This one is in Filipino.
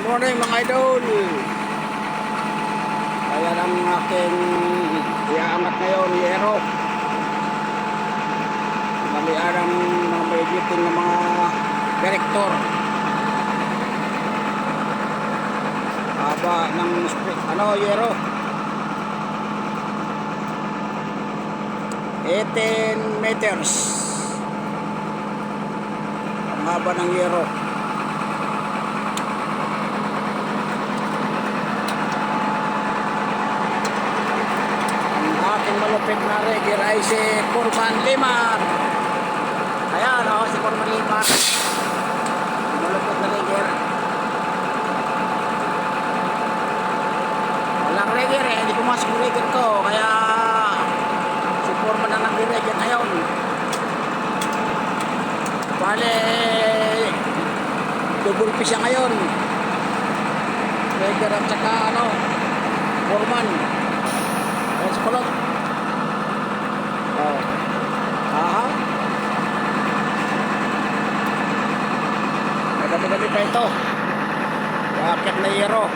Morning mga idol. Ayan ang aking iaangat ngayon, yero. Malian ang mga may editing ng mga director. Haba ng yero. 18 meters. Ang haba ng yero. Malupit na rigger ay si Corban Limar. Ayan si Corban Limar. Malupit na rigger. Walang rigger hindi pumasok yung rigger ko. Kaya si Corban na nag-rigger ngayon. Bale double piece siya ngayon. Rigger at saka Corban. Ayan si Kulot. Madami-dami pa ito. Bakit na yero?